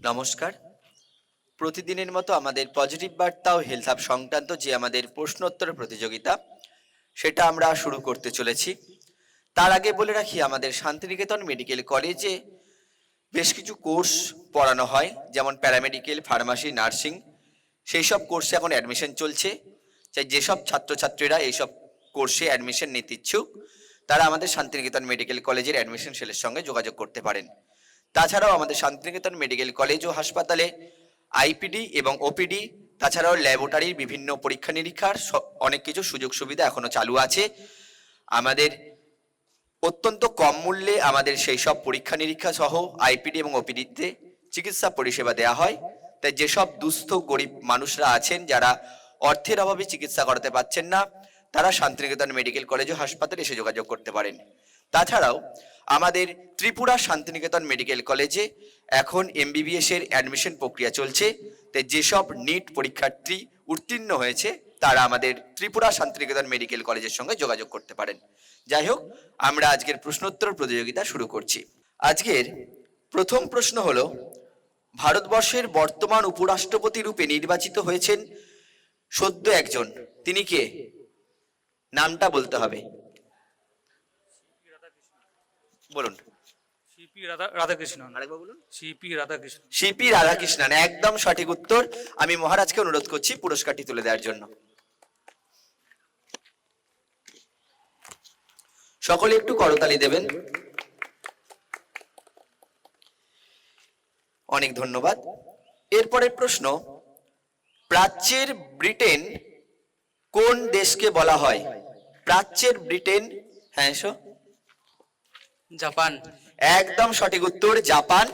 নমস্কার। প্রতিদিনের মতো আমাদের পজিটিভ বার্তা ও হেলথ হাব সংক্রান্ত যে আমাদের প্রশ্নোত্তর প্রতিযোগিতা সেটা আমরা শুরু করতে চলেছি। তার আগে বলে রাখি, আমাদের শান্তিনিকেতন মেডিকেল কলেজে বেশ কিছু কোর্স পড়ানো হয়, যেমন প্যারামেডিক্যাল, ফার্মাসি, নার্সিং। সেই সব কোর্সে এখন অ্যাডমিশন চলছে। তাই যেসব ছাত্রছাত্রীরা এইসব কোর্সে অ্যাডমিশন নিতে ইচ্ছুক তারা আমাদের শান্তিনিকেতন মেডিকেল কলেজের অ্যাডমিশন সেলের সঙ্গে যোগাযোগ করতে পারেন। তাছাড়াও আমাদের শান্তিনিকেতন মেডিকেল কলেজ ও হাসপাতালে আইপিডি এবং ওপিডি, তাছাড়াও ল্যাবরেটরির বিভিন্ন পরীক্ষা নিরীক্ষার অনেক কিছু সুযোগ সুবিধা এখনো চালু আছে। আমাদের অত্যন্ত কম মূল্যে আমাদের সেই সব পরীক্ষা নিরীক্ষা সহ আইপিডি এবং ওপিডিতে চিকিৎসা পরিষেবা দেওয়া হয়। তাই যেসব দুস্থ গরিব মানুষরা আছেন যারা অর্থের অভাবে চিকিৎসা করাতে পারছেন না, তারা শান্তিনিকেতন মেডিকেল কলেজ ও হাসপাতালে এসে যোগাযোগ করতে পারেন। তাছাড়াও আমাদের ত্রিপুরা শান্তিনিকেতন মেডিকেল কলেজে এখন এমবিবিএস এর অ্যাডমিশন প্রক্রিয়া চলছে। তাই যেসব নিট পরীক্ষার্থী উত্তীর্ণ হয়েছে তারা আমাদের ত্রিপুরা শান্তিনিকেতন মেডিকেল কলেজের সঙ্গে যোগাযোগ করতে পারেন। যাই হোক, আমরা আজকের প্রশ্নোত্তর প্রতিযোগিতা শুরু করছি। আজকের প্রথম প্রশ্ন হলো, ভারতবর্ষের বর্তমান উপরাষ্ট্রপতি রূপে নির্বাচিত হয়েছেন সদ্য একজন, তিনি কে? নামটা বলতে হবে, বলুন। রাধাকৃষ্ণন। আরেকবার বলুন। সিপি রাধাকৃষ্ণন। সিপি রাধাকৃষ্ণন, একদম সঠিক উত্তর। আমি মহারাজকে অনুরোধ করছি পুরস্কারটি তুলে দেওয়ার জন্য। সকলে একটু করতালি দেবেন। অনেক ধন্যবাদ। এরপরের প্রশ্ন, প্রাচ্যের ব্রিটেন কোন দেশকে বলা হয়? প্রাচ্যের ব্রিটেন, হ্যাঁ এসো। জাপান। একদম সঠিক উত্তর, জাপান।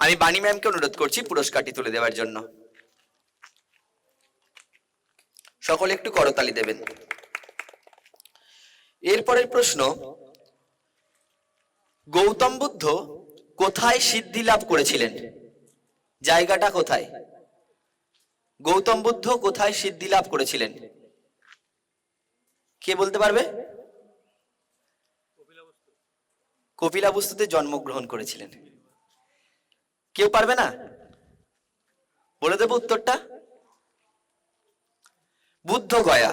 আমি বাণী ম্যামকে অনুরোধ করছি পুরস্কারটি তুলে দেওয়ার জন্য। সকলে একটু করতালি দেবেন। এরপরের প্রশ্ন, গৌতম বুদ্ধ কোথায় সিদ্ধি লাভ করেছিলেন? জায়গাটা কোথায়? গৌতম বুদ্ধ কোথায় সিদ্ধি লাভ করেছিলেন? কে বলতে পারবে? কপিলাবস্তুতে জন্মগ্রহণ করেছিলেন। কেউ পারবে না? বলে দেব উত্তরটা, বুদ্ধ গয়া।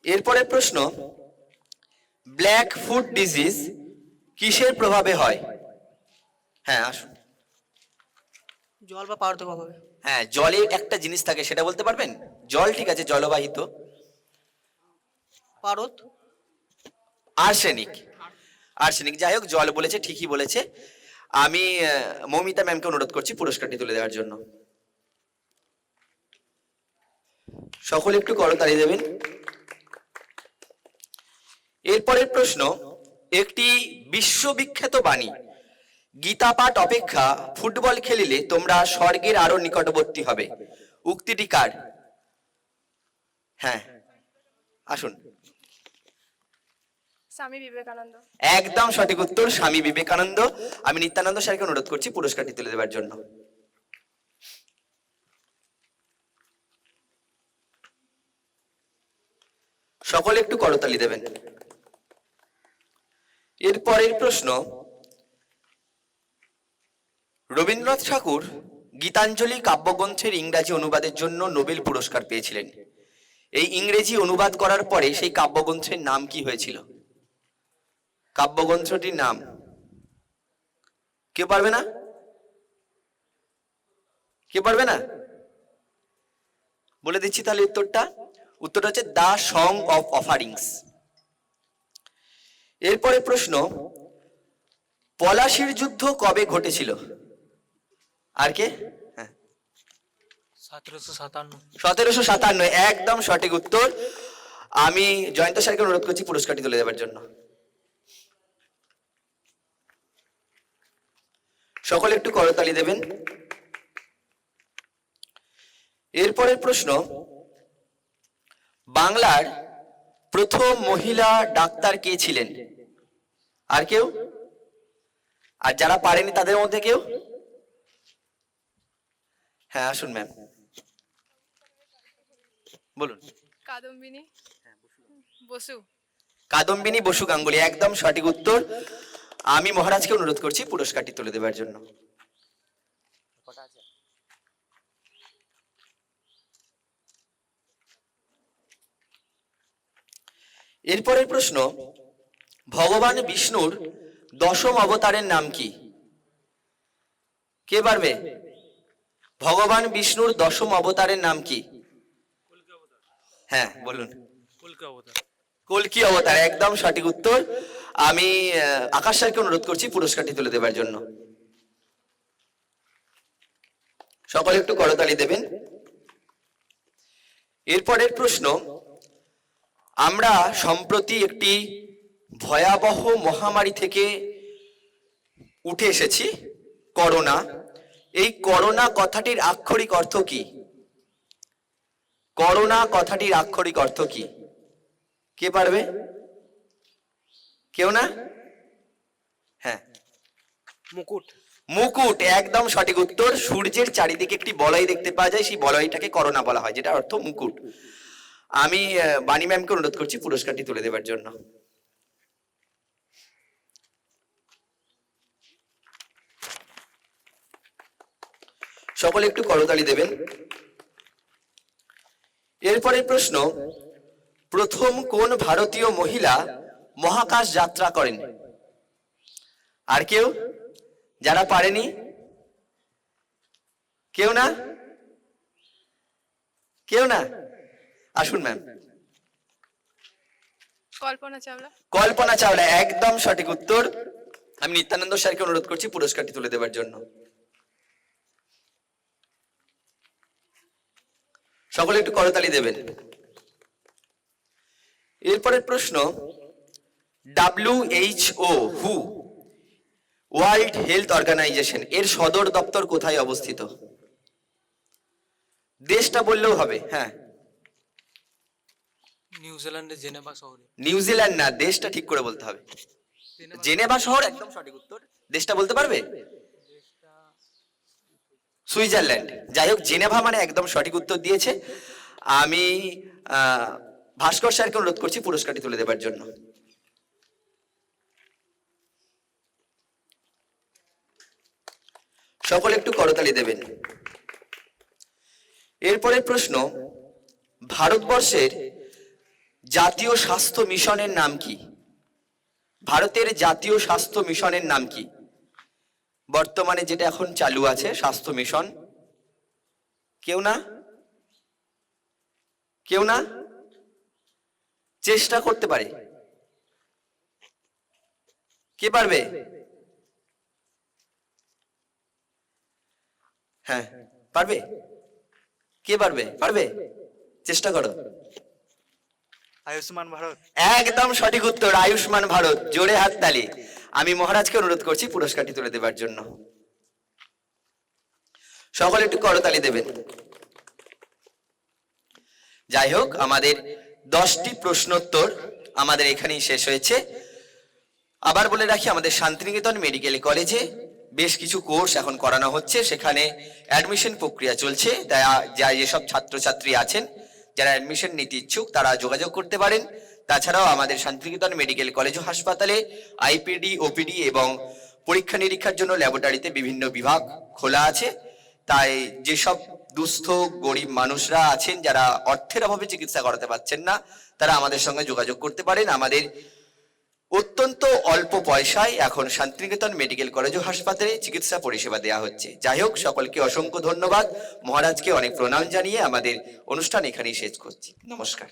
এরপরের প্রশ্ন, ব্ল্যাক ফুট ডিজিজ কিসের প্রভাবে হয়? হ্যাঁ আসুন। জল বা পারদ হবে। হ্যাঁ, জলে একটা জিনিস থাকে, সেটা বলতে পারবেন? জল ঠিক আছে, জলবাহিত। পারদ। আর্সেনিক। আর্সেনিক। যাই হোক, জল বলেছে, ঠিকই বলেছে। আমি মৌমিতা ম্যামকে অনুরোধ করছি পুরস্কারটি তুলে দেওয়ার জন্য। সকলে একটু করতালি দেবেন। এরপরের প্রশ্ন, একটি বিশ্ববিখ্যাত বাণী, গীতা পাঠ অপেক্ষা ফুটবল খেলিলে তোমরা স্বর্গের আরো নিকটবর্তী হবে, উক্তিটি কার? হ্যাঁ আসুন। স্বামী বিবেকানন্দ। একদম সঠিক উত্তর, স্বামী বিবেকানন্দ। আমি নিত্যানন্দ স্যারকে অনুরোধ করছি পুরস্কারটি তুলে দেওয়ার জন্য। সকলে একটু করতালি দেবেন। এরপরের প্রশ্ন, রবীন্দ্রনাথ ঠাকুর গীতাঞ্জলি কাব্যগ্রন্থের ইংরাজি অনুবাদের জন্য নোবেল পুরস্কার পেয়েছিলেন। এই ইংরেজি অনুবাদ করার পরে সেই কাব্যগ্রন্থের নাম কি হয়েছিল? কাব্যগ্রন্থটির নাম কেউ পারবে না? কেউ পারবে না? বলে দিচ্ছি তাহলে উত্তরটা। উত্তরটা হচ্ছে দ্য সং অফ অফারিংস। এরপরে প্রশ্ন, পলাশির যুদ্ধ কবে ঘটেছিল? আর কে? 1757। 1757, একদম সঠিক উত্তর। আমি জয়ন্ত স্যারকে অনুরোধ করছি পুরস্কারটি তুলে দেওয়ার জন্য। সকলে একটু করতালি দেবেন। এরপরের প্রশ্ন, বাংলার প্রথম মহিলা ডাক্তার কে ছিলেন? আর কেউ? আর যারা পারেনি তাদের মধ্যে কেউ? হ্যাঁ আসুন ম্যাম, বলুন। কাদম্বিনী বসু। কাদম্বিনী বসু গাঙ্গুলি, একদম সঠিক উত্তর। আমি মহারাজকে অনুরোধ করছি পুরস্কারটি তুলে দেওয়ার জন্য। এরপরের প্রশ্ন, ভগবান বিষ্ণুর দশম অবতারের নাম কি? কে পারবে? ভগবান বিষ্ণুর দশম অবতারের নাম কি? হ্যাঁ বলুন। কল্কি অবতার, একদম সঠিক উত্তর। আমি আকাশ স্যারকে অনুরোধ করছি পুরস্কারটি তুলে দেবার জন্য। সকলে একটু করতালি দেবেন। এরপরের প্রশ্ন, আমরা সম্প্রতি একটি ভয়াবহ মহামারী থেকে উঠে এসেছি, করোনা। এই করোনা কথাটির আক্ষরিক অর্থ কি? করোনা কথাটির আক্ষরিক অর্থ কি? কে পারবে? কেউ না? হ্যাঁ, মুকুট। মুকুট, একদম সঠিক উত্তর। সূর্যের চারিদিকে একটি বলয় দেখতে পাওয়া যায়, সেই বলয়টাকে করোনা বলা হয়, যেটা অর্থ মুকুট। আমি বাণী ম্যামকে অনুরোধ করছি পুরস্কারটি তুলে দেবার জন্য। সকলে একটু করতালি দেবেন। এরপরের প্রশ্ন, প্রথম কোন ভারতীয় মহিলা মহাকাশ যাত্রা করেন? আর কেউ যারা পারেনি? কেউ না? কেউ না? আসুন ম্যাম। কল্পনা চাওলা। কল্পনা চাওলা, একদম সঠিক উত্তর। আমি নিত্যানন্দ স্যারকে অনুরোধ করছি পুরস্কারটি তুলে দেবার জন্য। সকলে একটু করতালি দেবেন। এরপরের প্রশ্ন, WHO হু ওয়ার্ল্ড হেলথ অর্গানাইজেশন এর সদর দপ্তর কোথায় অবস্থিত? দেশটা বললেও হবে। হ্যাঁ, নিউজিল্যান্ডের জেনেভা শহরে। নিউজিল্যান্ড না, দেশটা ঠিক করে বলতে হবে। জেনেভা শহর একদম সঠিক উত্তর। দেশটা বলতে পারবে? সুইজারল্যান্ড। যাই হোক, জেনেভা মানে একদম সঠিক উত্তর দিয়েছে। আমি ভাস্কর স্যারকে অনুরোধ করছি পুরস্কারটি তুলে দেবার জন্য। সকলে একটু করতালি দেবেন। এরপরের প্রশ্ন, ভারতবর্ষের জাতীয় স্বাস্থ্য মিশনের নাম কি? ভারতের জাতীয় স্বাস্থ্য মিশনের নাম কি? বর্তমানে যেটা এখন চালু আছে স্বাস্থ্য মিশন। কেউ না? কেউ না? চেষ্টা করতে পারে। কে পারবে? হ্যাঁ পারবে। কে পারবে? পারবে, চেষ্টা করো। আয়ুষ্মান ভারত। একদম সঠিক উত্তর, আয়ুষ্মান ভারত। জোরে হাততালি। আমি মহারাজকে অনুরোধ করছি পুরস্কারটি তুলে দেবার জন্য। সকলে একটু করতালি দেবেন। যাই হোক, আমাদের 10টি প্রশ্নোত্তর আমাদের এখানেই শেষ হয়েছে। আবার বলে রাখি, আমাদের শান্তিনিকেতন মেডিকেল কলেজে বেশ কিছু কোর্স এখন করানো হচ্ছে, সেখানে অ্যাডমিশন প্রক্রিয়া চলছে। যেসব ছাত্রছাত্রী আছেন যারা অ্যাডমিশন নিতে ইচ্ছুক তারা যোগাযোগ করতে পারেন। তাছাড়াও আমাদের শান্তিনিকেতন মেডিকেল কলেজ ও হাসপাতালে আইপিডি, ওপিডি এবং পরীক্ষা নিরীক্ষার জন্য ল্যাবরেটরিতে বিভিন্ন বিভাগ খোলা আছে। তাই যেসব দুস্থ গরিব মানুষরা আছেন যারা অর্থের অভাবে চিকিৎসা করাতে পারছেন না, তারা আমাদের সঙ্গে যোগাযোগ করতে পারেন। আমাদের অত্যন্ত অল্প পয়সায় এখন শান্তিনিকেতন মেডিকেল কলেজ ও হাসপাতালে চিকিৎসা পরিষেবা দেওয়া হচ্ছে। যাই হোক, সকলকে অসংখ্য ধন্যবাদ। মহারাজকে অনেক প্রণাম জানিয়ে আমাদের অনুষ্ঠান এখানেই শেষ করছি। নমস্কার।